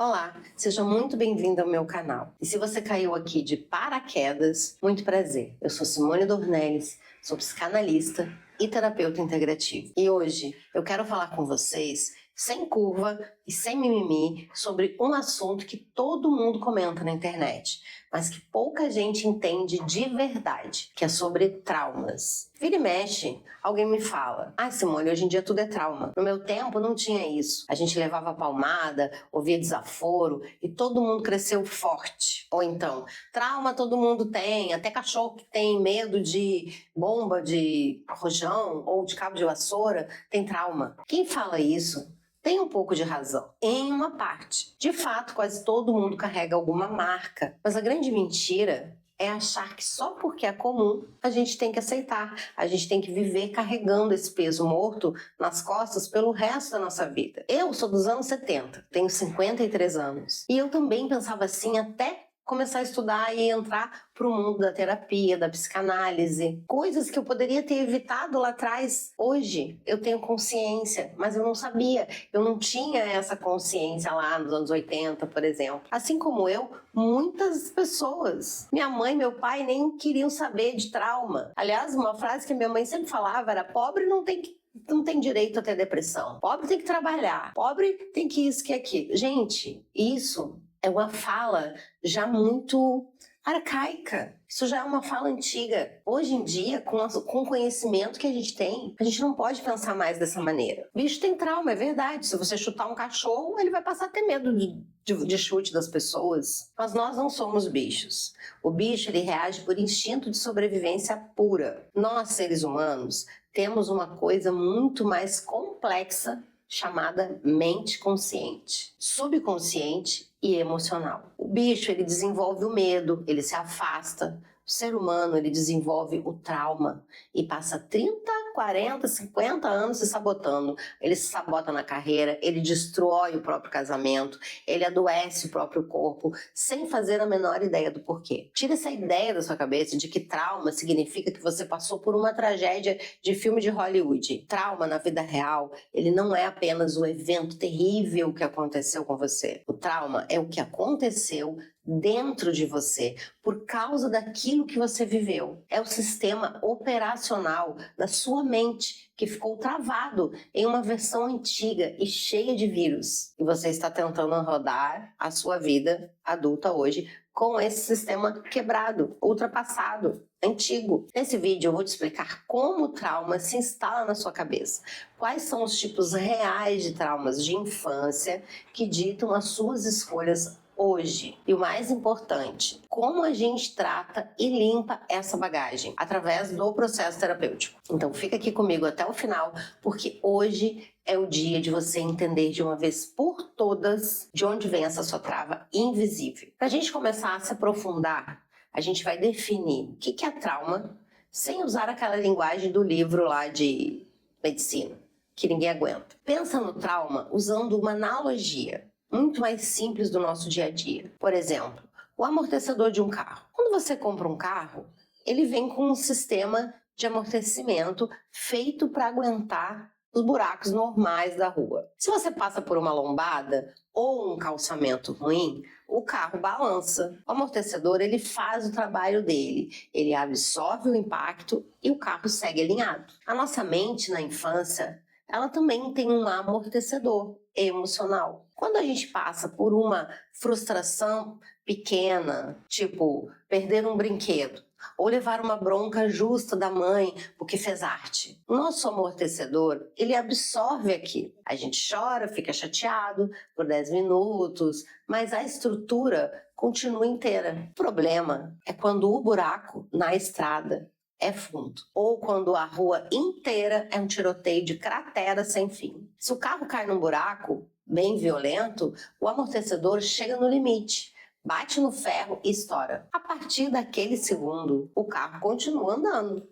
Olá, seja muito bem-vindo ao meu canal. E se você caiu aqui de paraquedas, muito prazer. Eu sou Simone Dornelles, sou psicanalista e terapeuta integrativo. E hoje eu quero falar com vocês, sem curva e sem mimimi, sobre um assunto que todo mundo comenta na internet, mas que pouca gente entende de verdade, que é sobre traumas. Vira e mexe, alguém me fala: Simone, hoje em dia tudo é trauma. No meu tempo não tinha isso. A gente levava palmada, ouvia desaforo e todo mundo cresceu forte. Ou então, trauma todo mundo tem, até cachorro que tem medo de bomba de rojão ou de cabo de vassoura tem trauma. Quem fala isso tem um pouco de razão, em uma parte. De fato, quase todo mundo carrega alguma marca, mas a grande mentira é achar que só porque é comum a gente tem que aceitar, a gente tem que viver carregando esse peso morto nas costas pelo resto da nossa vida. Eu sou dos anos 70, tenho 53 anos, e eu também pensava assim até começar a estudar e entrar para o mundo da terapia, da psicanálise. Coisas que eu poderia ter evitado lá atrás. Hoje eu tenho consciência, mas eu não sabia. Eu não tinha essa consciência lá nos anos 80, por exemplo. Assim como eu, muitas pessoas. Minha mãe e meu pai nem queriam saber de trauma. Aliás, uma frase que minha mãe sempre falava era: pobre não tem direito a ter depressão. Pobre tem que trabalhar. Pobre tem que isso, que aquilo. Gente, isso é uma fala já muito arcaica. Isso já é uma fala antiga. Hoje em dia, com o conhecimento que a gente tem, a gente não pode pensar mais dessa maneira. Bicho tem trauma, é verdade. Se você chutar um cachorro, ele vai passar a ter medo de chute das pessoas. Mas nós não somos bichos. O bicho, ele reage por instinto de sobrevivência pura. Nós, seres humanos, temos uma coisa muito mais complexa chamada mente consciente, subconsciente e emocional. O bicho, ele desenvolve o medo, ele se afasta. O ser humano, ele desenvolve o trauma e passa 30, 40, 50 anos se sabotando. Ele se sabota na carreira, ele destrói o próprio casamento, ele adoece o próprio corpo, sem fazer a menor ideia do porquê. Tira essa ideia da sua cabeça de que trauma significa que você passou por uma tragédia de filme de Hollywood. Trauma na vida real, ele não é apenas o evento terrível que aconteceu com você. O trauma é o que aconteceu dentro de você, por causa daquilo que você viveu. É o sistema operacional da sua mente que ficou travado em uma versão antiga e cheia de vírus. E você está tentando rodar a sua vida adulta hoje com esse sistema quebrado, ultrapassado, antigo. Nesse vídeo eu vou te explicar como o trauma se instala na sua cabeça. Quais são os tipos reais de traumas de infância que ditam as suas escolhas hoje. E o mais importante, como a gente trata e limpa essa bagagem através do processo terapêutico. Então fica aqui comigo até o final, porque hoje é o dia de você entender de uma vez por todas de onde vem essa sua trava invisível. Para a gente começar a se aprofundar, a gente vai definir o que é trauma, sem usar aquela linguagem do livro lá de medicina, que ninguém aguenta. Pensa no trauma usando uma analogia muito mais simples do nosso dia a dia. Por exemplo, o amortecedor de um carro. Quando você compra um carro, ele vem com um sistema de amortecimento feito para aguentar os buracos normais da rua. Se você passa por uma lombada ou um calçamento ruim, o carro balança. O amortecedor, ele faz o trabalho dele. Ele absorve o impacto e o carro segue alinhado. A nossa mente na infância, ela também tem um amortecedor emocional. Quando a gente passa por uma frustração pequena, tipo perder um brinquedo, ou levar uma bronca justa da mãe porque fez arte, o nosso amortecedor, ele absorve aquilo. A gente chora, fica chateado por 10 minutos, mas a estrutura continua inteira. O problema é quando o buraco na estrada é fundo, ou quando a rua inteira é um tiroteio de cratera sem fim. Se o carro cai num buraco bem violento, o amortecedor chega no limite, bate no ferro e estoura. A partir daquele segundo, o carro continua andando,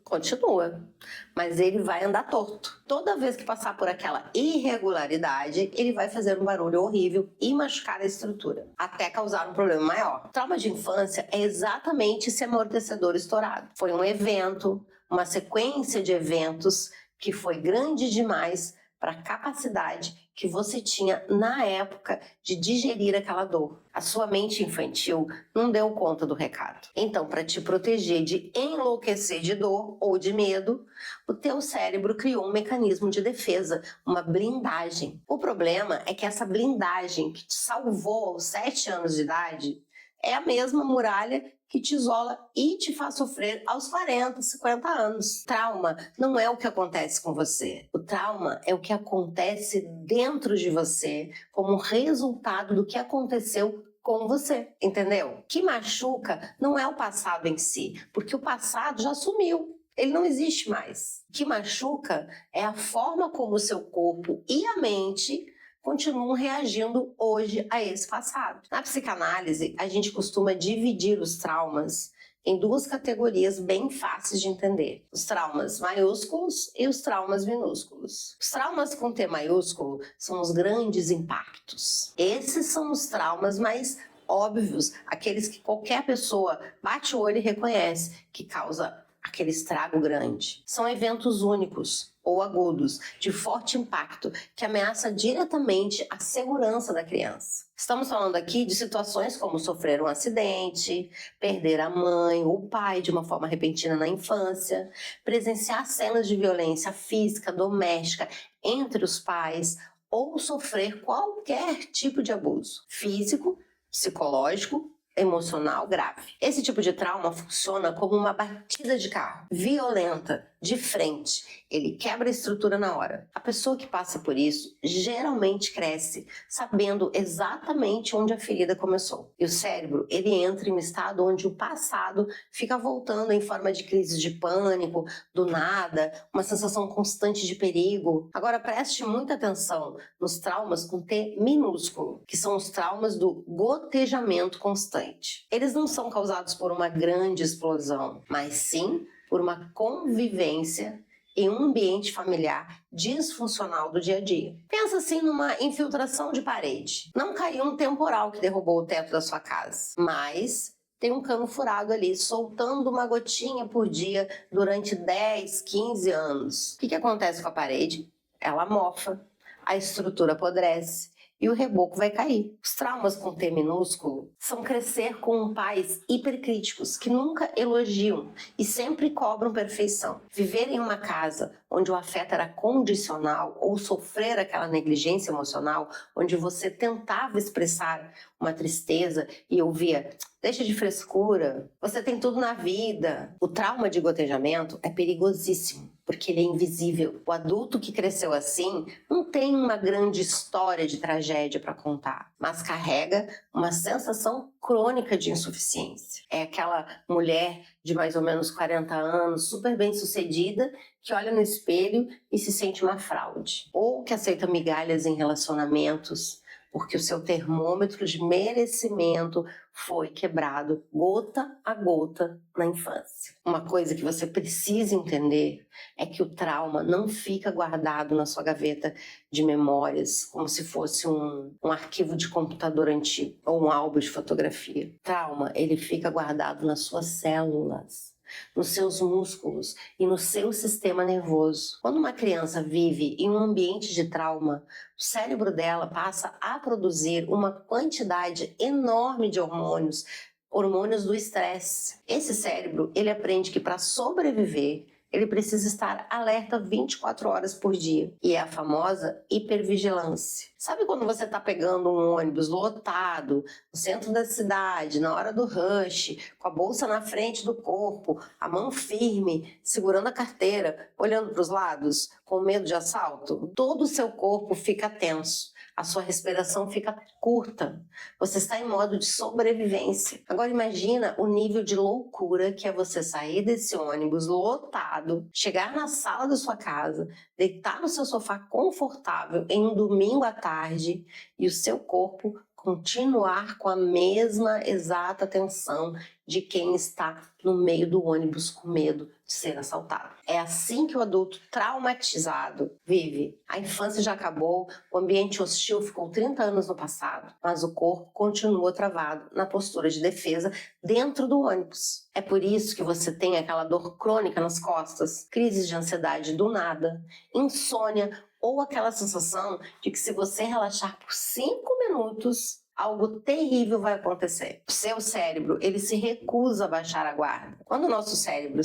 mas ele vai andar torto. Toda vez que passar por aquela irregularidade, ele vai fazer um barulho horrível e machucar a estrutura, até causar um problema maior. Trauma de infância é exatamente esse amortecedor estourado. Foi um evento, uma sequência de eventos que foi grande demais para a capacidade que você tinha na época de digerir aquela dor. A sua mente infantil não deu conta do recado. Então, para te proteger de enlouquecer de dor ou de medo, o teu cérebro criou um mecanismo de defesa, uma blindagem. O problema é que essa blindagem que te salvou aos 7 anos de idade é a mesma muralha que te isola e te faz sofrer aos 40, 50 anos. Trauma não é o que acontece com você. O trauma é o que acontece dentro de você como resultado do que aconteceu com você, entendeu? O que machuca não é o passado em si, porque o passado já sumiu. Ele não existe mais. O que machuca é a forma como o seu corpo e a mente continuam reagindo hoje a esse passado. Na psicanálise, a gente costuma dividir os traumas em 2 categorias bem fáceis de entender: os traumas maiúsculos e os traumas minúsculos. Os traumas com T maiúsculo são os grandes impactos. Esses são os traumas mais óbvios, aqueles que qualquer pessoa bate o olho e reconhece, que causa aquele estrago grande. São eventos únicos ou agudos, de forte impacto, que ameaça diretamente a segurança da criança. Estamos falando aqui de situações como sofrer um acidente, perder a mãe ou o pai de uma forma repentina na infância, presenciar cenas de violência física, doméstica entre os pais ou sofrer qualquer tipo de abuso físico, psicológico, emocional grave. Esse tipo de trauma funciona como uma batida de carro, violenta, de frente. Ele quebra a estrutura na hora. A pessoa que passa por isso geralmente cresce sabendo exatamente onde a ferida começou. E o cérebro, ele entra em um estado onde o passado fica voltando em forma de crise de pânico, do nada, uma sensação constante de perigo. Agora preste muita atenção nos traumas com T minúsculo, que são os traumas do gotejamento constante. Eles não são causados por uma grande explosão, mas sim por uma convivência em um ambiente familiar disfuncional do dia a dia. Pensa assim numa infiltração de parede. Não caiu um temporal que derrubou o teto da sua casa, mas tem um cano furado ali, soltando uma gotinha por dia durante 10, 15 anos. O que acontece com a parede? Ela mofa, a estrutura apodrece e o reboco vai cair. Os traumas com T minúsculo são crescer com pais hipercríticos que nunca elogiam e sempre cobram perfeição. Viver em uma casa onde o afeto era condicional ou sofrer aquela negligência emocional, onde você tentava expressar uma tristeza e ouvia: deixa de frescura, você tem tudo na vida. O trauma de gotejamento é perigosíssimo, porque ele é invisível. O adulto que cresceu assim não tem uma grande história de tragédia para contar, mas carrega uma sensação crônica de insuficiência. É aquela mulher de mais ou menos 40 anos, super bem sucedida, que olha no espelho e se sente uma fraude. Ou que aceita migalhas em relacionamentos, porque o seu termômetro de merecimento foi quebrado gota a gota na infância. Uma coisa que você precisa entender é que o trauma não fica guardado na sua gaveta de memórias, como se fosse um arquivo de computador antigo ou um álbum de fotografia. Trauma, ele fica guardado nas suas células, nos seus músculos e no seu sistema nervoso. Quando uma criança vive em um ambiente de trauma, o cérebro dela passa a produzir uma quantidade enorme de hormônios do estresse. Esse cérebro, ele aprende que para sobreviver, ele precisa estar alerta 24 horas por dia. E é a famosa hipervigilância. Sabe quando você está pegando um ônibus lotado, no centro da cidade, na hora do rush, com a bolsa na frente do corpo, a mão firme, segurando a carteira, olhando para os lados, com medo de assalto? Todo o seu corpo fica tenso. A sua respiração fica curta. Você está em modo de sobrevivência. Agora imagina o nível de loucura que é você sair desse ônibus lotado, chegar na sala da sua casa, deitar no seu sofá confortável em um domingo à tarde e o seu corpo continuar com a mesma exata tensão de quem está no meio do ônibus com medo de ser assaltado. É assim que o adulto traumatizado vive. A infância já acabou, o ambiente hostil ficou 30 anos no passado, mas o corpo continua travado na postura de defesa dentro do ônibus. É por isso que você tem aquela dor crônica nas costas, crises de ansiedade do nada, insônia ou aquela sensação de que se você relaxar por 5 minutos, algo terrível vai acontecer. O seu cérebro, ele se recusa a baixar a guarda. Quando o nosso cérebro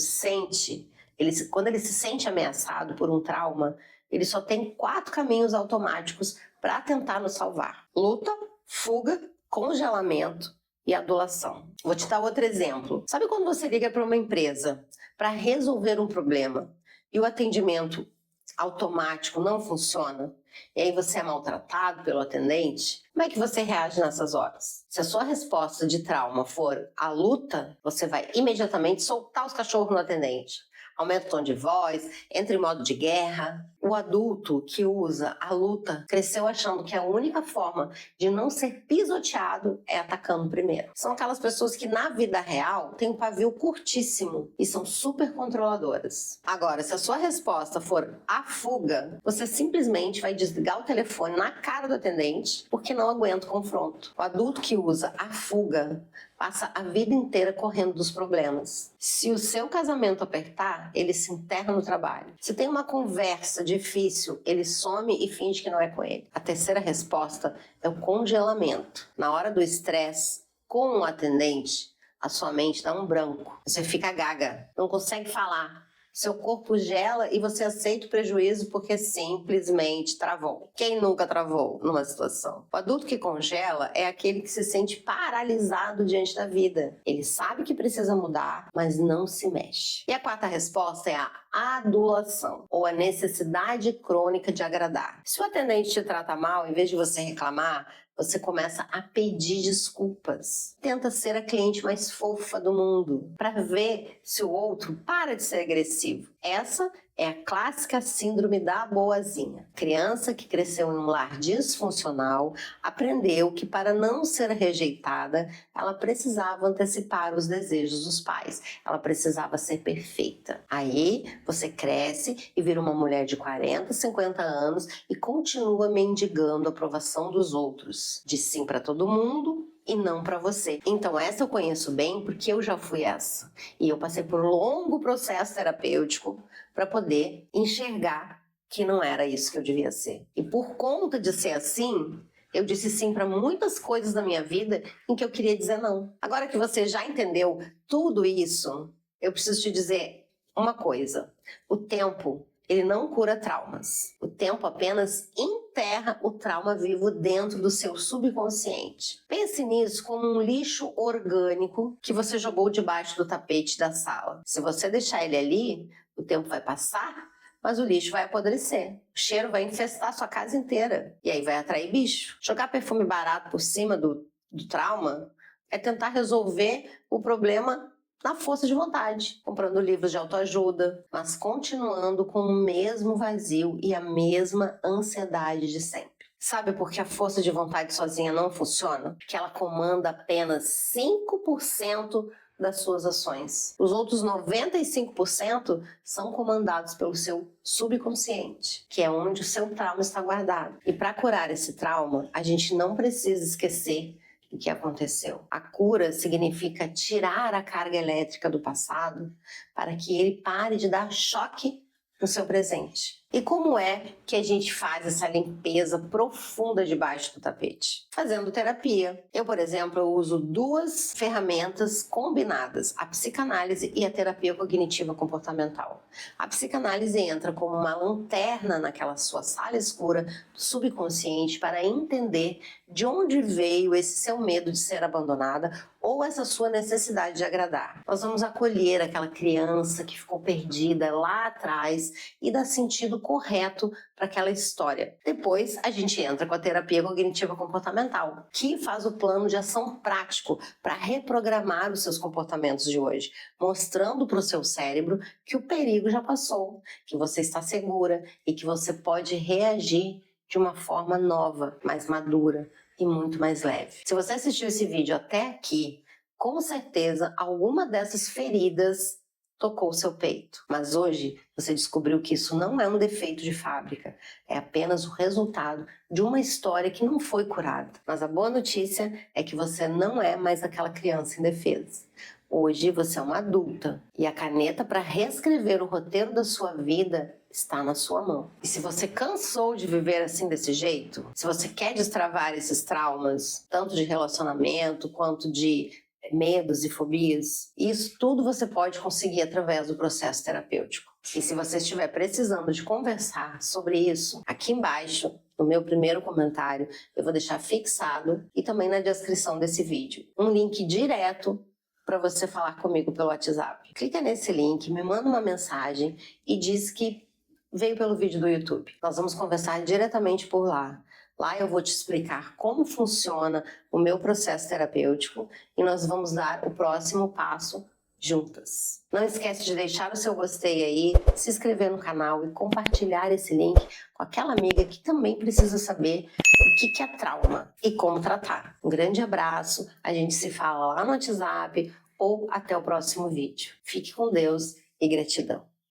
quando ele se sente ameaçado por um trauma, ele só tem 4 caminhos automáticos para tentar nos salvar: luta, fuga, congelamento e adulação. Vou te dar outro exemplo. Sabe quando você liga para uma empresa para resolver um problema e o atendimento automático não funciona? E aí você é maltratado pelo atendente? Como é que você reage nessas horas? Se a sua resposta de trauma for a luta, você vai imediatamente soltar os cachorros no atendente. Aumenta o tom de voz, entra em modo de guerra. O adulto que usa a luta cresceu achando que a única forma de não ser pisoteado é atacando primeiro. São aquelas pessoas que na vida real têm um pavio curtíssimo e são super controladoras. Agora, se a sua resposta for a fuga, você simplesmente vai desligar o telefone na cara do atendente porque não aguenta o confronto. O adulto que usa a fuga passa a vida inteira correndo dos problemas. Se o seu casamento apertar, ele se enterra no trabalho. Se tem uma conversa difícil, ele some e finge que não é com ele. A terceira resposta é o congelamento. Na hora do estresse, com o atendente, a sua mente dá um branco. Você fica gaga, não consegue falar. Seu corpo gela e você aceita o prejuízo porque simplesmente travou. Quem nunca travou numa situação? O adulto que congela é aquele que se sente paralisado diante da vida. Ele sabe que precisa mudar, mas não se mexe. E a quarta resposta é a adulação, ou a necessidade crônica de agradar. Se o atendente te trata mal, em vez de você reclamar, você começa a pedir desculpas. Tenta ser a cliente mais fofa do mundo para ver se o outro para de ser agressivo. Essa é a clássica síndrome da boazinha. Criança que cresceu em um lar disfuncional aprendeu que para não ser rejeitada, ela precisava antecipar os desejos dos pais. Ela precisava ser perfeita. Aí você cresce e vira uma mulher de 40, 50 anos e continua mendigando a aprovação dos outros. Diz sim para todo mundo e não para você. Então essa eu conheço bem porque eu já fui essa. E eu passei por um longo processo terapêutico para poder enxergar que não era isso que eu devia ser. E por conta de ser assim, eu disse sim para muitas coisas da minha vida em que eu queria dizer não. Agora que você já entendeu tudo isso, eu preciso te dizer uma coisa. O tempo, ele não cura traumas. O tempo apenas enterra o trauma vivo dentro do seu subconsciente. Pense nisso como um lixo orgânico que você jogou debaixo do tapete da sala. Se você deixar ele ali, o tempo vai passar, mas o lixo vai apodrecer. O cheiro vai infestar sua casa inteira. E aí vai atrair bicho. Jogar perfume barato por cima do trauma é tentar resolver o problema na força de vontade, comprando livros de autoajuda, mas continuando com o mesmo vazio e a mesma ansiedade de sempre. Sabe por que a força de vontade sozinha não funciona? Porque ela comanda apenas 5% das suas ações. Os outros 95% são comandados pelo seu subconsciente, que é onde o seu trauma está guardado. E para curar esse trauma, a gente não precisa esquecer o que aconteceu. A cura significa tirar a carga elétrica do passado para que ele pare de dar choque no seu presente. E como é que a gente faz essa limpeza profunda debaixo do tapete? Fazendo terapia. Eu, por exemplo, uso 2 ferramentas combinadas, a psicanálise e a terapia cognitiva comportamental. A psicanálise entra como uma lanterna naquela sua sala escura do subconsciente para entender de onde veio esse seu medo de ser abandonada ou essa sua necessidade de agradar. Nós vamos acolher aquela criança que ficou perdida lá atrás e dar sentido correto para aquela história. Depois a gente entra com a terapia cognitiva comportamental, que faz o plano de ação prático para reprogramar os seus comportamentos de hoje, mostrando para o seu cérebro que o perigo já passou, que você está segura e que você pode reagir de uma forma nova, mais madura e muito mais leve. Se você assistiu esse vídeo até aqui, com certeza alguma dessas feridas tocou o seu peito. Mas hoje você descobriu que isso não é um defeito de fábrica, é apenas o resultado de uma história que não foi curada. Mas a boa notícia é que você não é mais aquela criança indefesa. Hoje você é uma adulta e a caneta para reescrever o roteiro da sua vida está na sua mão. E se você cansou de viver assim desse jeito, se você quer destravar esses traumas, tanto de relacionamento quanto de medos e fobias, isso tudo você pode conseguir através do processo terapêutico. E se você estiver precisando de conversar sobre isso, aqui embaixo, no meu primeiro comentário, eu vou deixar fixado e também na descrição desse vídeo um link direto para você falar comigo pelo WhatsApp. Clica nesse link, me manda uma mensagem e diz que veio pelo vídeo do YouTube. Nós vamos conversar diretamente por lá. Lá eu vou te explicar como funciona o meu processo terapêutico e nós vamos dar o próximo passo juntas. Não esquece de deixar o seu gostei aí, se inscrever no canal e compartilhar esse link com aquela amiga que também precisa saber o que é trauma e como tratar. Um grande abraço, a gente se fala lá no WhatsApp ou até o próximo vídeo. Fique com Deus e gratidão.